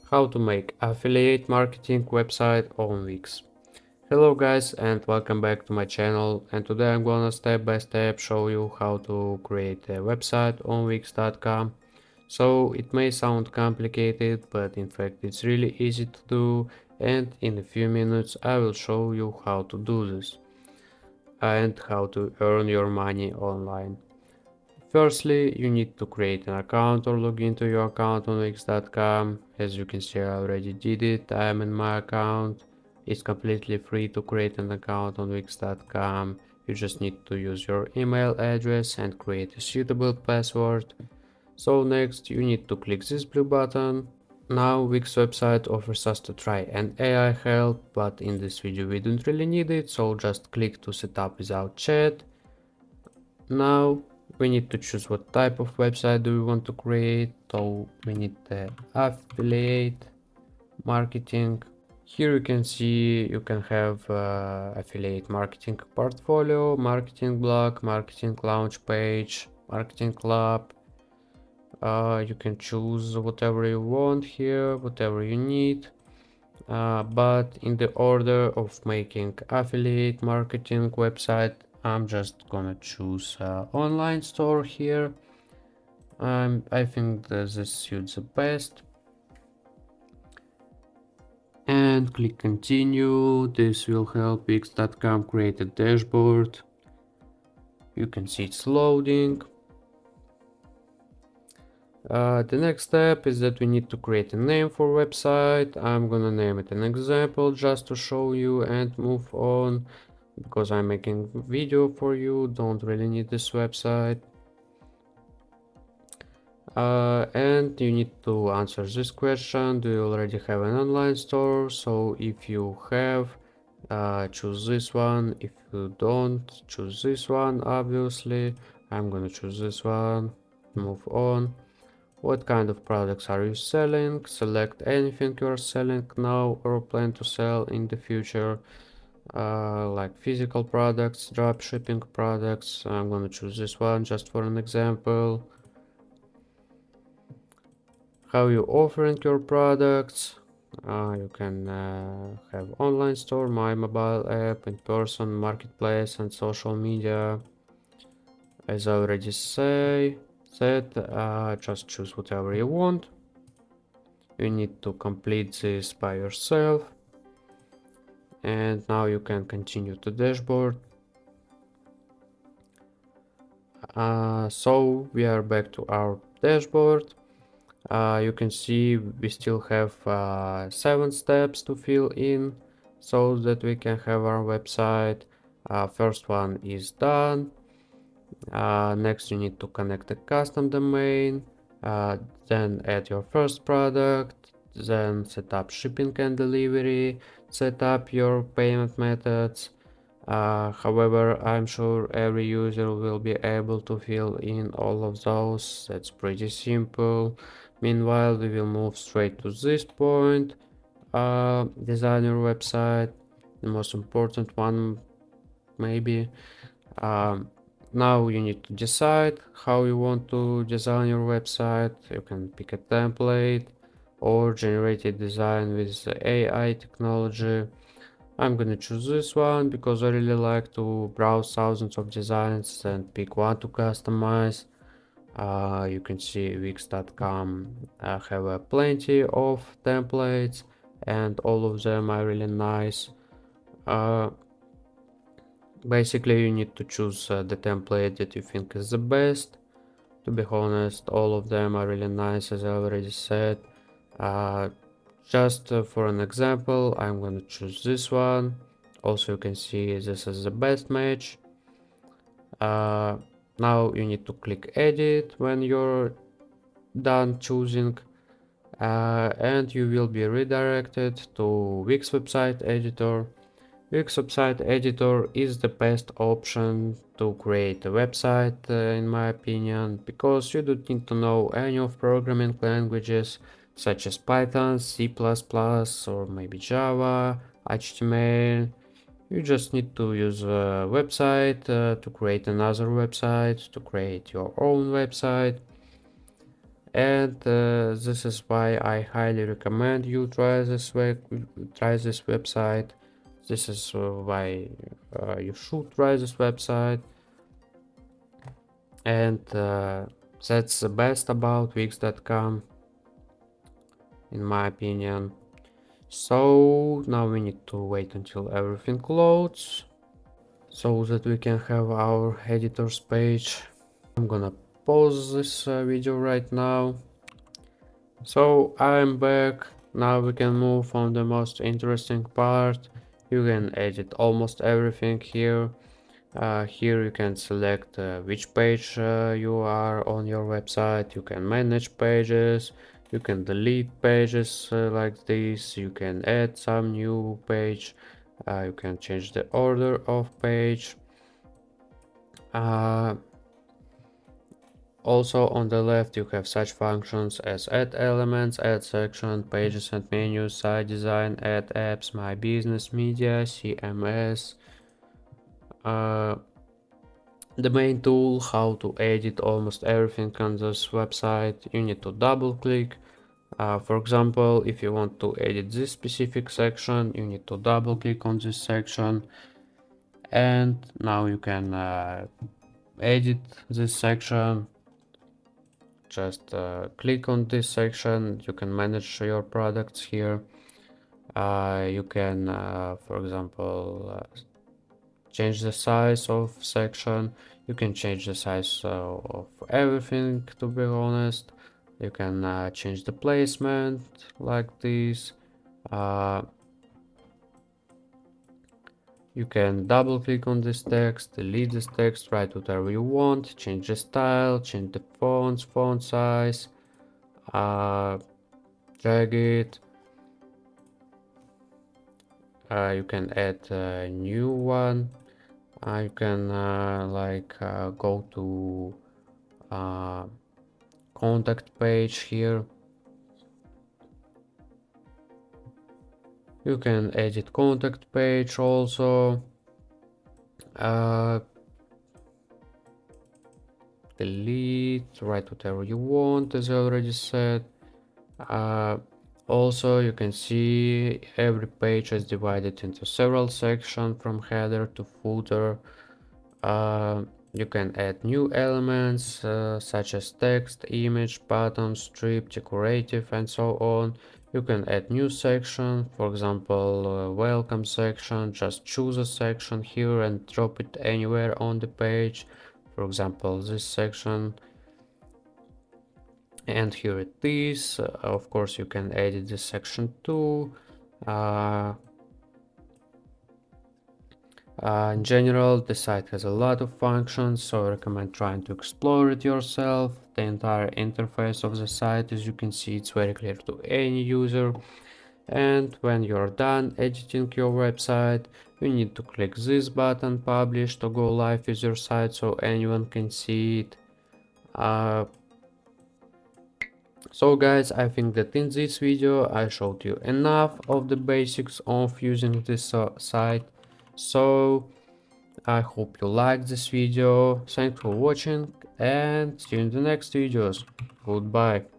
How to make affiliate marketing website on Wix. Hello guys and welcome back to my channel, and today I'm gonna step by step show you how to create a website on Wix.com. So it may sound complicated, but in fact it's really easy to do, and in a few minutes I will show you how to do this and how to earn your money online. Firstly, you need to create an account or log into your account on Wix.com. As you can see, I already did it. I am in my account. It's completely free to create an account on Wix.com. You just need to use your email address and create a suitable password. So next, you need to click this blue button. Now Wix website offers us to try an AI help, but in this video we don't really need it, so just click to set up without chat. Now we need to choose what type of website do we want to create. So we need the affiliate marketing. Here you can see you can have affiliate marketing portfolio, marketing blog, marketing launch page, marketing club. You can choose whatever you want here, whatever you need. But in the order of making affiliate marketing website, I'm just gonna choose online store here. I think that this suits the best. And click continue. This will help Wix.com create a dashboard. You can see it's loading. The next step is that we need to create a name for website. I'm gonna name it an example just to show you and move on, because I'm making video for you, don't really need this website. And you need to answer this question: do you already have an online store? So if you have, choose this one. If you don't, choose this one. Obviously I'm gonna choose this one. Move on. What kind of products are you selling? Select anything you are selling now or plan to sell in the future, like physical products, drop shipping products. I'm gonna choose this one just for an example. How you offering your products? You can have online store, my mobile app, in person, marketplace, and social media. As I already said, just choose whatever you want. You need to complete this by yourself. And now you can continue to dashboard. So we are back to our dashboard. You can see we still have 7 steps to fill in so that we can have our website. First one is done. Next you need to connect a custom domain, then add your first product, then set up shipping and delivery, set up your payment methods. However, I'm sure every user will be able to fill in all of those. That's pretty simple. Meanwhile, we will move straight to this point. Design your website, the most important one maybe. Now you need to decide how you want to design your website. You can pick a template or generate a design with AI technology. I'm gonna choose this one because I really like to browse thousands of designs and pick one to customize. You can see Wix.com have plenty of templates, and all of them are really nice. Basically you need to choose the template that you think is the best. To be honest, all of them are really nice, as I already said. Just for an example, I'm gonna choose this one. Also you can see this is the best match. Now you need to click edit when you're done choosing, and you will be redirected to Wix website editor. Wix website editor is the best option to create a website, in my opinion, because you don't need to know any of programming languages such as Python, C++, or maybe Java, HTML. You just need to use a website to create another website, to create your own website. and this is why I highly recommend you try this website. This is why you should try this website, and that's the best about Wix.com in my opinion. So now we need to wait until everything loads so that we can have our editors page. I'm gonna pause this video right now. So I'm back. Now we can move on the most interesting part. You can edit almost everything here. Here you can select which page you are on your website. You can manage pages. You can delete pages like this. You can add some new page. You can change the order of page. Also on the left you have such functions as add elements, add section, pages and menus, site design, add apps, my business, media, CMS. The main tool how to edit almost everything on this website, you need to double click. For example, if you want to edit this specific section, you need to double click on this section, and now you can edit this section. Just click on this section. You can manage your products here. You can for example change the size of section. You can change the size of everything, to be honest. You can change the placement like this. You can double click on this text, delete this text, write whatever you want, change the style, change the fonts, font size, drag it. You can add a new one. You can go to contact page here. You can edit contact page also. Delete, write whatever you want, as I already said. Also, you can see every page is divided into several sections from header to footer. You can add new elements such as text, image, buttons, strip, decorative, and so on. You can add new section, for example, welcome section. Just choose a section here and drop it anywhere on the page. For example, this section. And here it is. Of course, you can edit this section too. In general, the site has a lot of functions, so I recommend trying to explore it yourself. The entire interface of the site, as you can see, it's very clear to any user. And when you're done editing your website, you need to click this button, publish, to go live with your site so anyone can see it. So guys, I think that in this video I showed you enough of the basics of using this site. So I hope you liked this video. Thanks for watching and see you in the next videos. Goodbye.